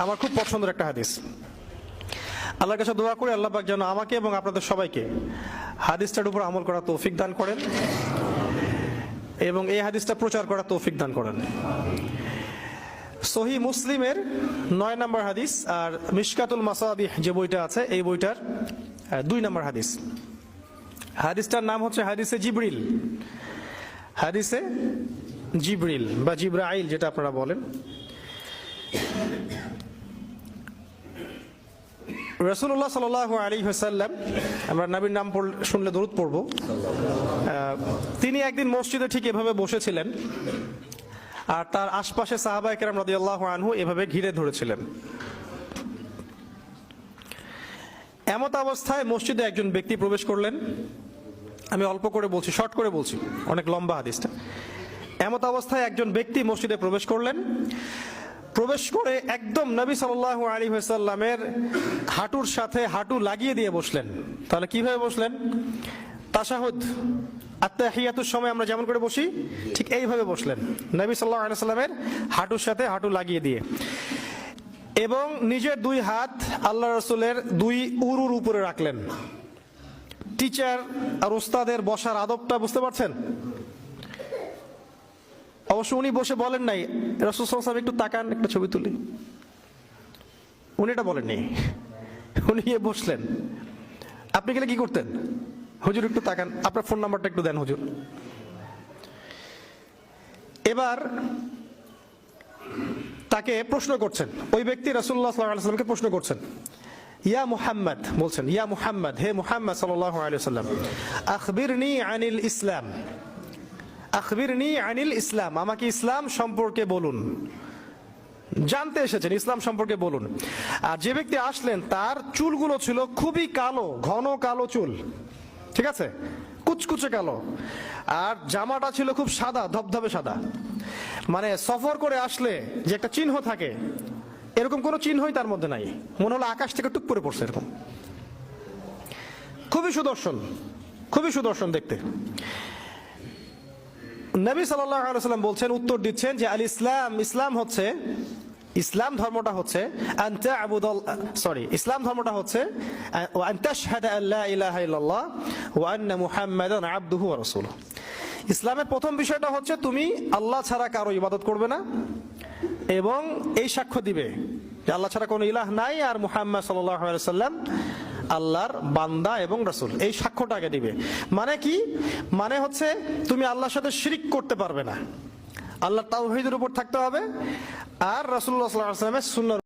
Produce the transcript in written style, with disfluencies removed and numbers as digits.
আমার খুব পছন্দের একটা হাদিস। আল্লাহর কাছে দোয়া করি আল্লাহ পাক যেন আমাকে এবং আপনাদের সবাইকে হাদিসটার উপর আমল করার তৌফিক দান করেন এবং এই হাদিসটা প্রচার করার তৌফিক দান করেন। সহিহ মুসলিমের 9 নম্বর হাদিস আর মিশকাতুল মাসাবিহ যে বইটা আছে এই বইটার 2 নম্বর হাদিস। হাদিসটার নাম হচ্ছে হাদিসে জিবরিল। হাদিসে জিবরিল বা জিব্রাইল যেটা আপনারা বলেন। রাসূলুল্লাহ সাল্লাল্লাহু আলাইহি ওয়াসাল্লাম, আমরা নবীর নাম শুনলে দরুদ পড়ব, তিনি একদিন মসজিদে ঠিক এভাবে বসেছিলেন আর তার আশপাশে সাহাবায়ে কেরাম রাদিয়াল্লাহু আনহু এভাবে ঘিরে ধরেছিলেন। এমত অবস্থায় মসজিদে একজন ব্যক্তি প্রবেশ করলেন। আমি অল্প করে বলছি, শর্ট করে বলছি, অনেক লম্বা হাদিসটা। এমত অবস্থায় একজন ব্যক্তি মসজিদে প্রবেশ করলেন। প্রবেশ করে একদম নবী সাল্লাল্লাহু আলাইহি ওয়াসাল্লামের হাঁটুর সাথে হাঁটু লাগিয়ে দিয়ে বসলেন। তাহলে কিভাবে বসলেন? তাশাহুদ আত্তাহিয়াতুর সময় আমরা যেমন করে বসি ঠিক এইভাবে বসলেন, নবী সাল্লাল্লাহু আলাইহি ওয়াসাল্লামের হাঁটুর সাথে হাঁটু লাগিয়ে দিয়ে, এবং নিজের 2 হাত আল্লাহ রাসূলের 2 উরুর উপরে রাখলেন। টিচার আর ওস্তাদের বসার আদবটা বুঝতে পারছেন? অবশ্য উনি বসে বলেন নাই রাসূল সাল্লাল্লাহু আলাইহি ওয়াসাল্লাম একটু তাকান, একটা ছবি তুলি, উনি এটা বলেননি। উনি বসলেন। আপনি গেলে কি করতেন? হুজুর একটু তাকান, আপনার ফোন নাম্বারটা একটু দেন হুজুর। এবার তাকে প্রশ্ন করছেন, ওই ব্যক্তি রাসূলুল্লাহ সাল্লাল্লাহু আলাইহি ওয়াসাল্লামকে প্রশ্ন করছেন, ইয়া মুহাম্মদ, বলছেন ইয়া মুহাম্মদ, হে মুহাম্মদ সাল্লাল্লাহু আলাইহি ওয়াসাল্লাম, আখবিরনি আনিল ইসলাম, আখবিরনি আনিল ইসলাম, আমাকে ইসলাম সম্পর্কে বলুন। জানতে এসেছেন, ইসলাম সম্পর্কে বলুন। আর যে ব্যক্তি আসলেন তার চুলগুলো ছিল খুবই কালো, ঘন কালো চুল, ঠিক আছে, কুচকুচে কালো, আর জামাটা ছিল খুব সাদা, ধবধবে সাদা। মানে সফর করে আসলে যে একটা চিহ্ন থাকে এরকম কোনো চিহ্নই তার মধ্যে নাই, মনে হলো আকাশ থেকে টুক করে পড়ছে এরকম। খুবই সুদর্শন, খুবই সুদর্শন দেখতে। নবী সাল্লাল্লাহু আলাইহি ওয়াসাল্লাম বলছেন, উত্তর দিচ্ছেন যে আল ইসলাম, ইসলাম হচ্ছে, ইসলাম ধর্মটা হচ্ছে ইসলাম ধর্মটা হচ্ছে আন তাশহাদা আল্লা ইলাহা ইল্লাল্লাহ ওয়া আন্না মুহাম্মাদান আবদুহু ওয়া রাসূলুহু। ইসলামের প্রথম বিষয়টা হচ্ছে তুমি আল্লাহ ছাড়া কারো ইবাদত করবে না এবং এই সাক্ষ্য দিবে যে আল্লাহ ছাড়া কোনো ইলাহ নাই আর মুহাম্মদ সাল্লাল্লাহু আলাইহি ওয়াসাল্লাম আল্লাহর বান্দা এবং রাসূল। এই সাক্ষ্যটা আগে দিবে। মানে কি? মানে হচ্ছে তুমি আল্লাহর সাথে শিরক করতে পারবে না, আল্লাহর তাওহীদের উপর থাকতে হবে আর রাসূলুল্লাহ সাল্লাল্লাহু আলাইহি ওয়াসাল্লামের সুন্নাহ